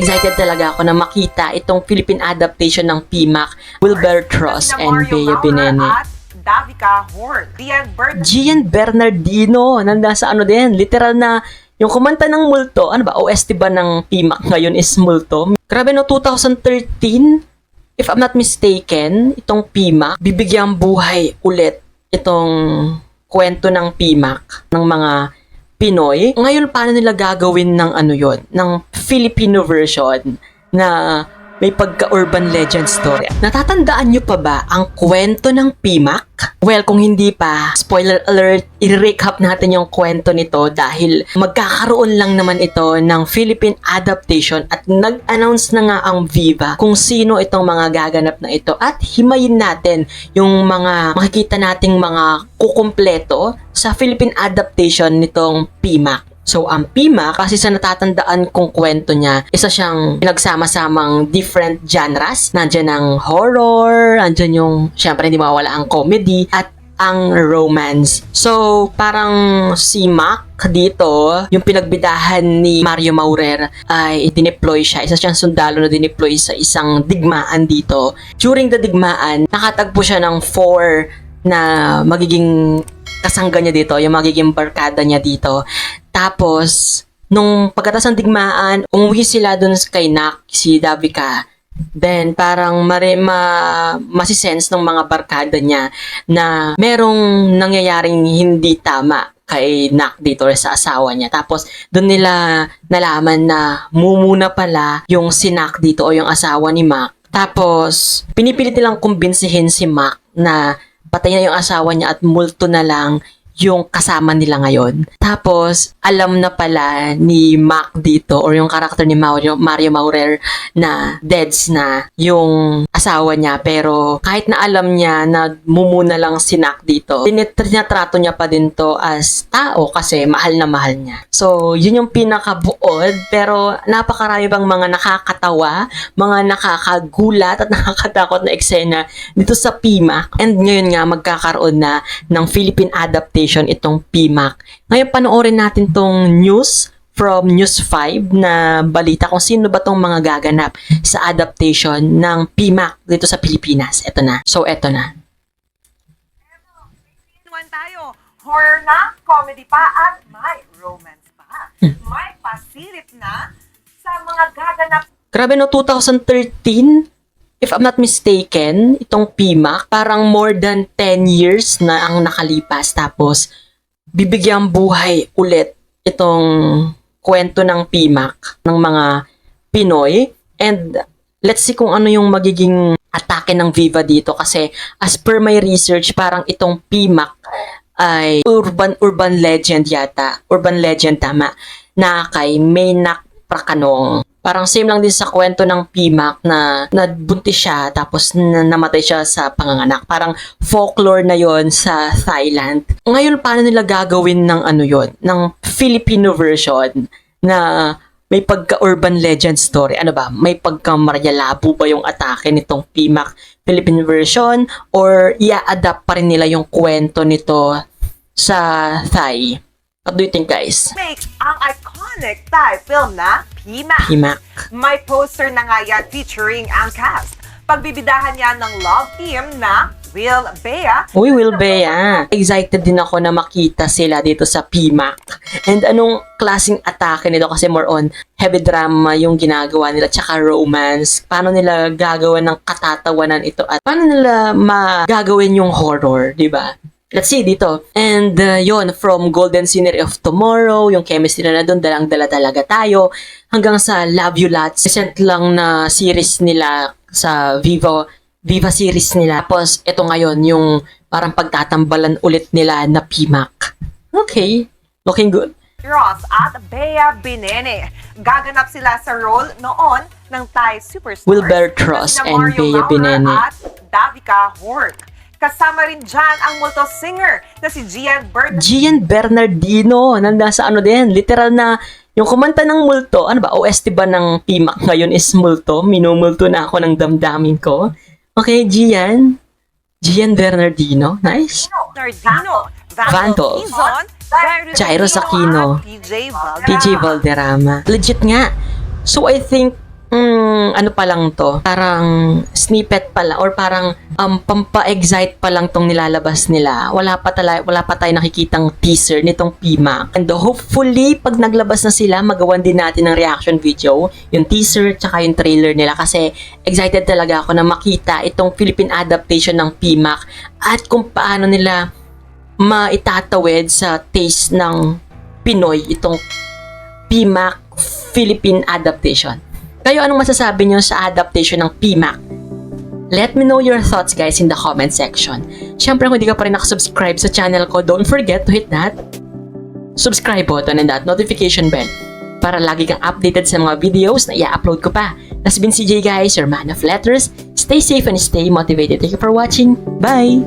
Excited talaga ako na makita itong Philippine adaptation ng PMAC, Wilbert Ross and Bea Binene. Davica Horn. Gian Bernardino, nanda sa ano din, literal na yung kumanta ng Multo, ano ba, OST ba ng PMAC ngayon is Multo? Grabe no, 2013, if I'm not mistaken, itong PMAC, bibigyang buhay ulit itong kwento ng PMAC, ng mga Pinoy. Ngayon, paano nila gagawin ng ano yon, ng Filipino version na may pagka-urban legend story? Natatandaan nyo pa ba ang kwento ng PMAC? Well, kung hindi pa, spoiler alert, i-recap natin yung kwento nito dahil magkakaroon lang naman ito ng Philippine adaptation at nag-announce na nga ang Viva kung sino itong mga gaganap na ito at himayin natin yung mga makikita nating mga kukumpleto sa Philippine adaptation nitong PMAC. So, ang PMAC, kasi sa natatandaan kong kwento niya, isa siyang pinagsama-samang different genres. Nandiyan ang horror, nandiyan yung, syempre hindi mawala ang comedy, at ang romance. So, parang si Mac dito, yung pinagbidahan ni Mario Maurer ay dineploy siya. Isa siyang sundalo na dineploy sa isang digmaan dito. During the digmaan, nakatagpo siya ng 4 na magiging kasangga niya dito, yung magiging barkada niya dito. Tapos, nung pagkatapos ng digmaan, umuwi sila dun kay Nak, si Davica. Then, parang masisense ng mga barkada niya na merong nangyayaring hindi tama kay Nak dito sa asawa niya. Tapos, dun nila nalaman na mumuna pala yung si Nak dito o yung asawa ni Mac. Tapos, pinipilit nilang kumbinsihin si Mac na patay na yung asawa niya at multo na lang yung kasama nila ngayon. Tapos, alam na pala ni Mac dito or yung karakter ni Mario Maurer na deads na yung asawa niya. Pero kahit na alam niya na mumuna lang si Nak dito, tinatrato niya pa din to as tao kasi mahal na mahal niya. So, yun yung pinakabuod. Pero napakarami bang mga nakakatawa, mga nakakagulat at nakakatakot na eksena dito sa PMAC. And ngayon nga, magkakaroon na ng Philippine adaptation itong PMAC. Ngayon, panoorin natin tong news from News 5 na balita kung sino ba tong mga gaganap sa adaptation ng PMAC dito sa Pilipinas. Ito na. So, ito na. Tayo. Horror na, comedy pa, at may romance pa. May pasilip na sa mga gaganap. Grabe no, 2013, if I'm not mistaken, itong PMAC, parang more than 10 years na ang nakalipas. Tapos, bibigyang buhay ulit itong kwento ng PMAC ng mga Pinoy. And let's see kung ano yung magiging atake ng Viva dito. Kasi as per my research, parang itong PMAC ay urban legend yata. Urban legend, tama. Na kay Maynak Prakanong. Parang same lang din sa kwento ng PMAC na nabuntis siya tapos namatay siya sa panganganak. Parang folklore na yon sa Thailand. Ngayon, paano nila gagawin ng ano yon, ng Filipino version na may pagka-urban legend story? Ano ba? May pagka-Maria-Labo ba yung atake nitong PMAC Philippine version? Or i-adapt pa rin nila yung kwento nito sa Thai? What do you think, guys? Make ang iconic Thai film na PMAC. PMAC. May poster na nga yan featuring ang cast. Pagbibidahan niya ng love team na Will Bea. Uy, Will Bea. Excited din ako na makita sila dito sa PMAC. And anong klaseng atake nito? Kasi more on heavy drama yung ginagawa nila, tsaka romance. Paano nila gagawin ng katatawanan ito? At paano nila magagawin yung horror, di ba? Let's see dito. And yon, from Golden Scenery of Tomorrow, yung chemistry na doon, dalang-dala talaga tayo. Hanggang sa Love You Lots. Recent lang na series nila sa Viva series nila. Tapos, ito ngayon, yung parang pagtatambalan ulit nila na PMAC. Okay. Looking good. Ross at Bea Binene. Gaganap sila sa role noon ng Thai superstar. Wilbert Ross and Bea Binene. At Davica Horn. Kasama rin dyan ang multo singer na si Gian Bernardino. Nanda sa ano din, literal na yung kumanta ng Multo. Ano ba, OST ba ng PMAC ngayon is Multo? Minumulto na ako ng damdamin ko. Okay, Gian Bernardino. Nice. Nardino, Vandal, Jairo Aquino, PJ PJ Valderrama. Legit nga. So I think ano pa lang to, parang snippet pa lang or parang pampa-excite pa lang tong nilalabas nila. Wala pa tayo nakikitang teaser nitong PMAC. And hopefully, pag naglabas na sila, magawan din natin ng reaction video, yung teaser tsaka yung trailer nila kasi excited talaga ako na makita itong Philippine adaptation ng PMAC at kung paano nila maitatawid sa taste ng Pinoy itong PMAC Philippine adaptation. Kayo, anong masasabi nyo sa adaptation ng PMAC? Let me know your thoughts guys in the comment section. Siyempre kung hindi ka pa rin nakasubscribe sa channel ko, don't forget to hit that subscribe button and that notification bell para lagi kang updated sa mga videos na i-upload ko pa. That's been CJ guys, your man of letters. Stay safe and stay motivated. Thank you for watching. Bye!